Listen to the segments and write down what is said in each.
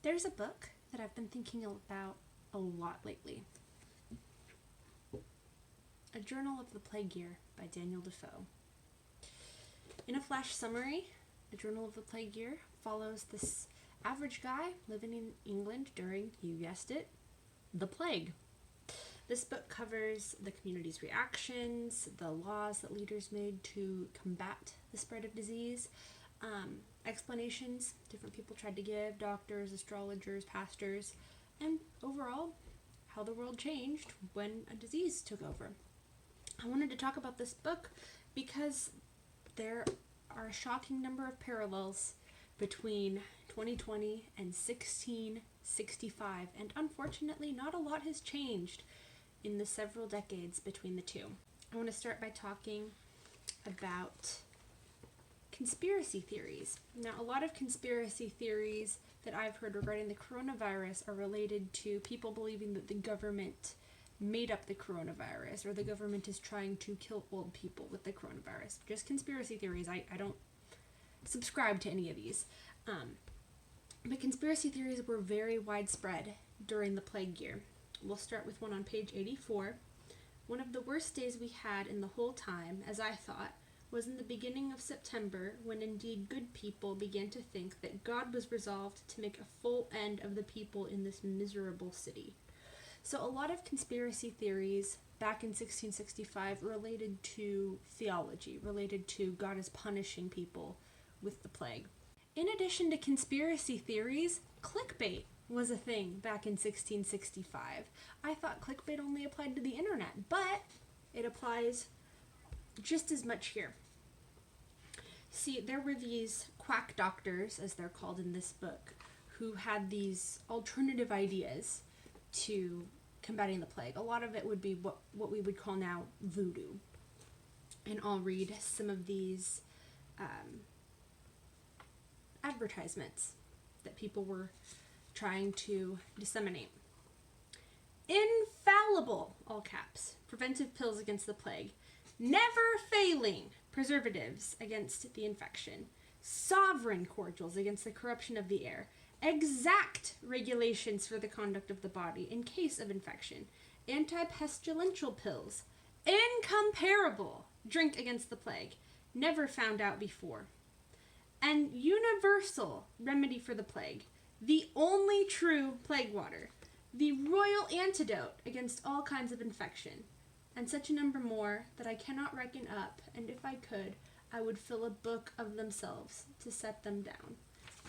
There's a book that I've been thinking about a lot lately. A Journal of the Plague Year by Daniel Defoe. In a flash summary, A Journal of the Plague Year follows this average guy living in England during, you guessed it, the plague. This book covers the community's reactions, the laws that leaders made to combat the spread of disease, explanations different people tried to give, doctors, astrologers, pastors, and overall, how the world changed when a disease took over. I wanted to talk about this book because there are a shocking number of parallels between 2020 and 1665, and unfortunately, not a lot has changed in the several decades between the two. I want to start by talking about conspiracy theories. Now, a lot of conspiracy theories that I've heard regarding the coronavirus are related to people believing that the government made up the coronavirus, or the government is trying to kill old people with the coronavirus. Just conspiracy theories. I don't subscribe to any of these. But conspiracy theories were very widespread during the plague year. We'll start with one on page 84. One of the worst days we had in the whole time, as I thought, was in the beginning of September, when indeed good people began to think that God was resolved to make a full end of the people in this miserable city. So a lot of conspiracy theories back in 1665 related to theology, related to God is punishing people with the plague. In addition to conspiracy theories, clickbait was a thing back in 1665. I thought clickbait only applied to the internet, but it applies just as much here. See, there were these quack doctors, as they're called in this book, who had these alternative ideas to combating the plague. A lot of it would be what we would call now voodoo. And I'll read some of these advertisements that people were trying to disseminate. Infallible, all caps, preventive pills against the plague. Never failing preservatives against the infection. Sovereign cordials against the corruption of the air. Exact regulations for the conduct of the body in case of infection. Anti-pestilential pills. Incomparable drink against the plague. Never found out before. And universal remedy for the plague. The only true plague water. The royal antidote against all kinds of infection. And such a number more that I cannot reckon up, and if I could, I would fill a book of themselves to set them down.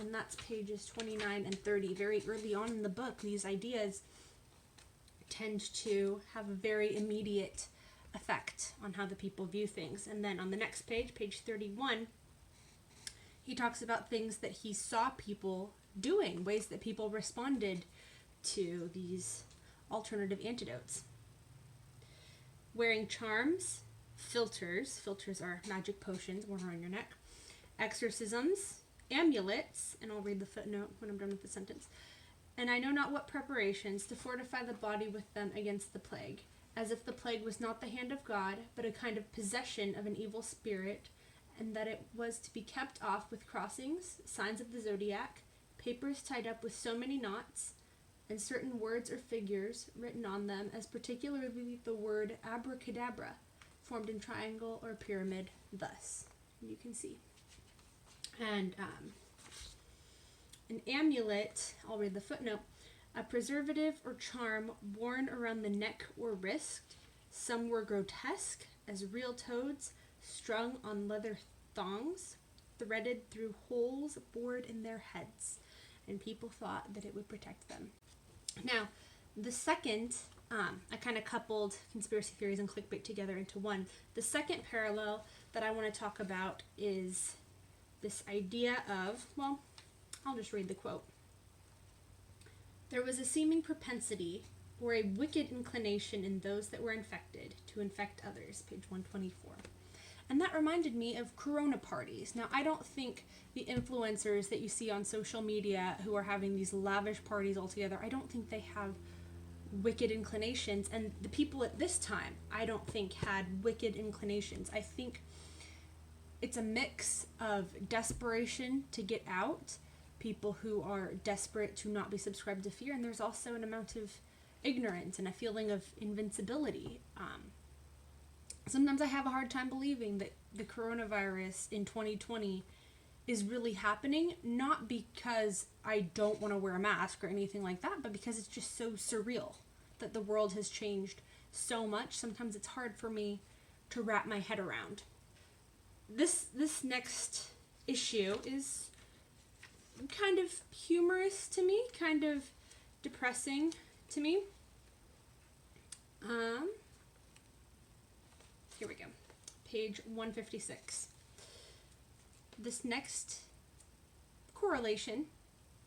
And that's pages 29 and 30. Very early on in the book, these ideas tend to have a very immediate effect on how the people view things. And then on the next page, page 31, he talks about things that he saw people doing, ways that people responded to these alternative antidotes. Wearing charms, filters are magic potions worn around your neck, exorcisms, amulets, and I'll read the footnote when I'm done with the sentence, and I know not what preparations to fortify the body with them against the plague, as if the plague was not the hand of God, but a kind of possession of an evil spirit, and that it was to be kept off with crossings, signs of the zodiac, papers tied up with so many knots, and certain words or figures written on them, as particularly the word abracadabra, formed in triangle or pyramid, thus. You can see. And an amulet, I'll read the footnote, a preservative or charm worn around the neck or wrist. Some were grotesque, as real toads, strung on leather thongs, threaded through holes bored in their heads, and people thought that it would protect them. Now, the second, I kind of coupled conspiracy theories and clickbait together into one. The second parallel that I want to talk about is this idea of, well, I'll just read the quote. There was a seeming propensity or a wicked inclination in those that were infected to infect others, page 124. And that reminded me of corona parties. Now, I don't think the influencers that you see on social media who are having these lavish parties all together, I don't think they have wicked inclinations. And the people at this time, I don't think had wicked inclinations. I think it's a mix of desperation to get out. people who are desperate to not be subscribed to fear, and there's also an amount of ignorance and a feeling of invincibility. Sometimes I have a hard time believing that the coronavirus in 2020 is really happening, not because I don't want to wear a mask or anything like that, but because it's just so surreal that the world has changed so much. Sometimes it's hard for me to wrap my head around. This next issue is kind of humorous to me, kind of depressing to me. Here we go. Page 156. This next correlation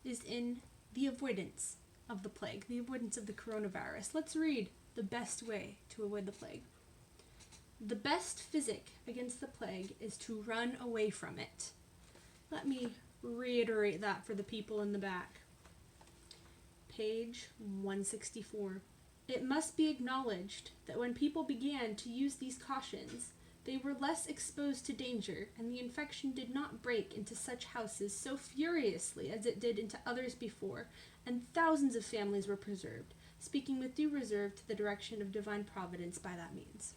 is in the avoidance of the plague, the avoidance of the coronavirus. Let's read the best way to avoid the plague. The best physic against the plague is to run away from it. Let me reiterate that for the people in the back. Page 164. It must be acknowledged that when people began to use these cautions, they were less exposed to danger, and the infection did not break into such houses so furiously as it did into others before, and thousands of families were preserved, speaking with due reserve to the direction of divine providence by that means.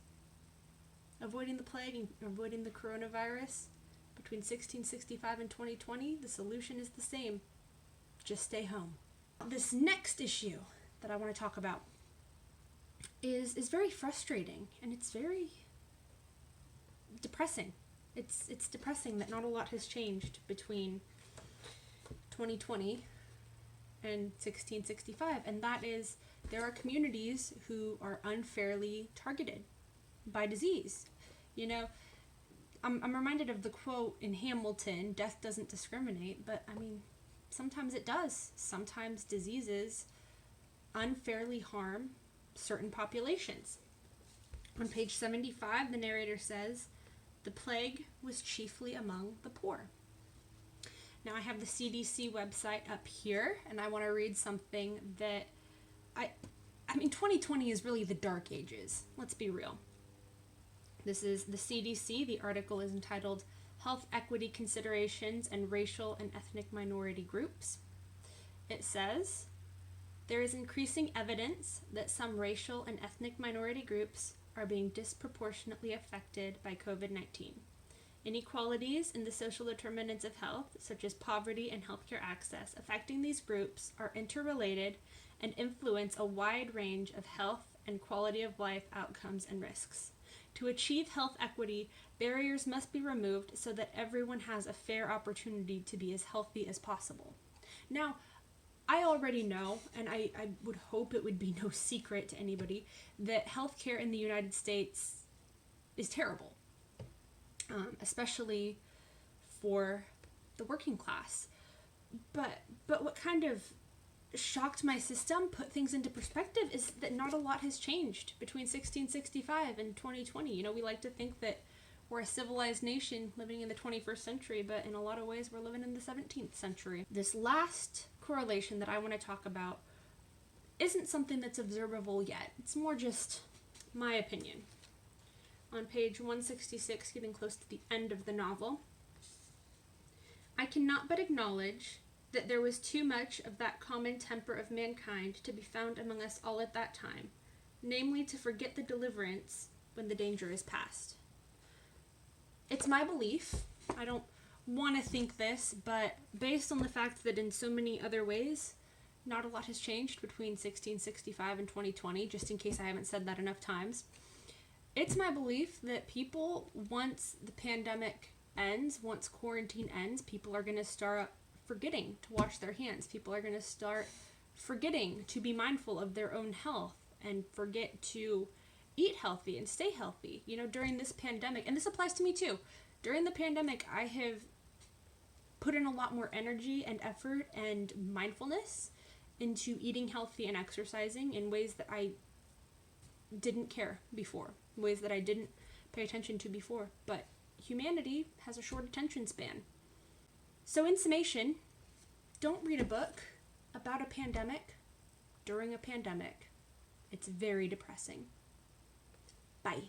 Avoiding the plague and avoiding the coronavirus, between 1665 and 2020, the solution is the same. Just stay home. This next issue that I want to talk about is very frustrating, and it's very depressing. It's depressing that not a lot has changed between 2020 and 1665, and that is there are communities who are unfairly targeted by disease. You know, I'm reminded of the quote in Hamilton, death doesn't discriminate, but I mean, sometimes it does. Sometimes diseases unfairly harm certain populations. On page 75, the narrator says, the plague was chiefly among the poor. Now I have the CDC website up here, and I want to read something that I mean, 2020 is really the dark ages. Let's be real. This is the CDC. The article is entitled Health Equity Considerations and Racial and Ethnic Minority Groups. It says, there is increasing evidence that some racial and ethnic minority groups are being disproportionately affected by COVID-19. Inequalities in the social determinants of health, such as poverty and healthcare access, affecting these groups are interrelated and influence a wide range of health and quality of life outcomes and risks. To achieve health equity, barriers must be removed so that everyone has a fair opportunity to be as healthy as possible. Now, I already know, and I would hope it would be no secret to anybody, that healthcare in the United States is terrible, especially for the working class. But what kind of shocked my system, put things into perspective, is that not a lot has changed between 1665 and 2020. You know, we like to think that we're a civilized nation living in the 21st century, but in a lot of ways we're living in the 17th century. This last correlation that I want to talk about isn't something that's observable yet. It's more just my opinion. On page 166, getting close to the end of the novel, I cannot but acknowledge that there was too much of that common temper of mankind to be found among us all at that time, namely to forget the deliverance when the danger is past. It's my belief, I don't want to think this, but based on the fact that in so many other ways, not a lot has changed between 1665 and 2020, just in case I haven't said that enough times, it's my belief that people, once the pandemic ends, once quarantine ends, people are going to start forgetting to wash their hands. People are going to start forgetting to be mindful of their own health and forget to eat healthy and stay healthy. You know, during this pandemic, and this applies to me too, during the pandemic, I have put in a lot more energy and effort and mindfulness into eating healthy and exercising in ways that I didn't care before, ways that I didn't pay attention to before. But humanity has a short attention span. So in summation, don't read a book about a pandemic during a pandemic. It's very depressing. Bye.